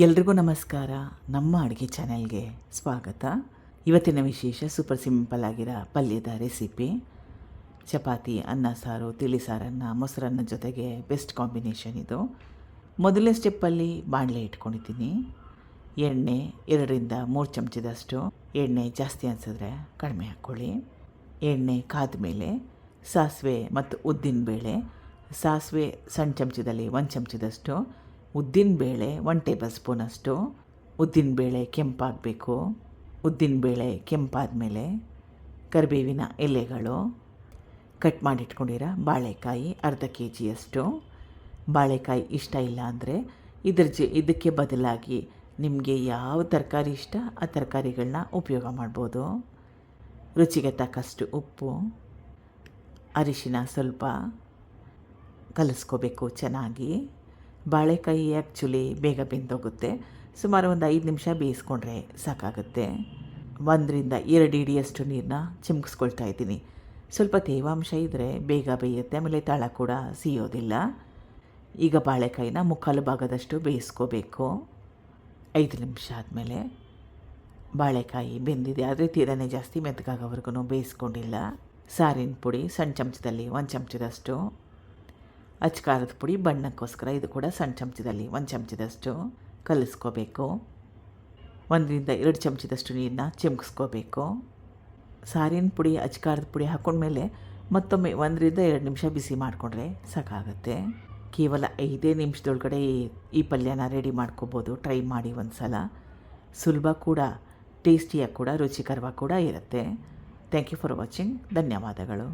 ಎಲ್ರಿಗೂ ನಮಸ್ಕಾರ. ನಮ್ಮ ಅಡುಗೆ ಚಾನೆಲ್ಗೆ ಸ್ವಾಗತ. ಇವತ್ತಿನ ವಿಶೇಷ ಸೂಪರ್ ಸಿಂಪಲ್ ಆಗಿರೋ ಪಲ್ಯದ ರೆಸಿಪಿ. ಚಪಾತಿ, ಅನ್ನ ಸಾರು, ತಿಳಿ ಸಾರನ್ನು ಮೊಸರನ್ನ ಜೊತೆಗೆ ಬೆಸ್ಟ್ ಕಾಂಬಿನೇಷನ್ ಇದು. ಮೊದಲನೇ ಸ್ಟೆಪ್ಪಲ್ಲಿ ಬಾಣಲೆ ಇಟ್ಕೊಂಡಿದ್ದೀನಿ. ಎಣ್ಣೆ 2-3 ಚಮಚದಷ್ಟು. ಎಣ್ಣೆ ಜಾಸ್ತಿ ಅನಿಸಿದ್ರೆ ಕಡಿಮೆ ಹಾಕ್ಕೊಳ್ಳಿ. ಎಣ್ಣೆ ಕಾದ ಮೇಲೆ ಸಾಸಿವೆ ಮತ್ತು ಉದ್ದಿನಬೇಳೆ. ಸಾಸಿವೆ ಸಣ್ಣ ಚಮಚದಲ್ಲಿ 1 ಚಮಚದಷ್ಟು, ಉದ್ದಿನಬೇಳೆ 1 ಟೇಬಲ್ ಸ್ಪೂನಷ್ಟು. ಉದ್ದಿನಬೇಳೆ ಕೆಂಪಾಗಬೇಕು. ಉದ್ದಿನಬೇಳೆ ಕೆಂಪಾದ ಮೇಲೆ ಕರಿಬೇವಿನ ಎಲೆಗಳು, ಕಟ್ ಮಾಡಿಟ್ಕೊಂಡಿರೋ ಬಾಳೆಕಾಯಿ ಅರ್ಧ ಕೆಜಿಯಷ್ಟು. ಬಾಳೆಕಾಯಿ ಇಷ್ಟ ಇಲ್ಲ ಅಂದರೆ ಇದಕ್ಕೆ ಬದಲಾಗಿ ನಿಮಗೆ ಯಾವ ತರಕಾರಿ ಇಷ್ಟ ಆ ತರಕಾರಿಗಳನ್ನ ಉಪಯೋಗ ಮಾಡ್ಬೋದು. ರುಚಿಗೆ ತಕ್ಕಷ್ಟು ಉಪ್ಪು, ಅರಿಶಿನ ಸ್ವಲ್ಪ ಕಲಿಸ್ಕೋಬೇಕು ಚೆನ್ನಾಗಿ. ಬಾಳೆಕಾಯಿ ಆ್ಯಕ್ಚುಲಿ ಬೇಗ ಬೆಂದೋಗುತ್ತೆ. ಸುಮಾರು ಒಂದು 5 ನಿಮಿಷ ಬೇಯಿಸ್ಕೊಂಡ್ರೆ ಸಾಕಾಗುತ್ತೆ. 1-2 ಇಡಿಯಷ್ಟು ನೀರನ್ನ ಚಿಮ್ಕಿಸ್ಕೊಳ್ತಾ ಇದ್ದೀನಿ. ಸ್ವಲ್ಪ ತೇವಾಂಶ ಇದ್ದರೆ ಬೇಗ ಬೇಯುತ್ತೆ, ಆಮೇಲೆ ತಳ ಕೂಡ ಸಿಯೋದಿಲ್ಲ. ಈಗ ಬಾಳೆಕಾಯಿನ 3/4 ಭಾಗದಷ್ಟು ಬೇಯಿಸ್ಕೋಬೇಕು. 5 ನಿಮಿಷ ಆದಮೇಲೆ ಬಾಳೆಕಾಯಿ ಬೆಂದಿದೆ, ಆದರೆ ತೀರನೇ ಜಾಸ್ತಿ ಮೆತ್ತಗಾಗೋವರೆಗೂ ಬೇಯಿಸ್ಕೊಂಡಿಲ್ಲ. ಸಾರಿನ ಪುಡಿ ಸಣ್ಣ ಚಮಚದಲ್ಲಿ 1 ಚಮಚದಷ್ಟು. ಅಚ್ಕಾರದ ಪುಡಿ ಬಣ್ಣಕ್ಕೋಸ್ಕರ ಇದು ಕೂಡ ಸಣ್ಣ ಚಮಚದಲ್ಲಿ 1 ಚಮಚದಷ್ಟು ಕಲಿಸ್ಕೋಬೇಕು. 1-2 ಚಮಚದಷ್ಟು ನೀರನ್ನ ಚಿಮ್ಕಿಸ್ಕೋಬೇಕು. ಸಾರಿನ ಪುಡಿ ಅಚ್ಕಾರದ ಪುಡಿ ಹಾಕ್ಕೊಂಡ್ಮೇಲೆ ಮತ್ತೊಮ್ಮೆ 1-2 ನಿಮಿಷ ಬಿಸಿ ಮಾಡಿಕೊಂಡ್ರೆ ಸಾಕಾಗುತ್ತೆ. ಕೇವಲ 5 ನಿಮಿಷದೊಳಗಡೆ ಈ ಪಲ್ಯನ ರೆಡಿ ಮಾಡ್ಕೋಬೋದು. ಟ್ರೈ ಮಾಡಿ ಒಂದು ಸಲ. ಸುಲಭ ಕೂಡ, ಟೇಸ್ಟಿಯಾಗಿ ಕೂಡ, ರುಚಿಕರವಾಗಿ ಕೂಡ ಇರುತ್ತೆ. Thank you for watching. ಧನ್ಯವಾದಗಳು.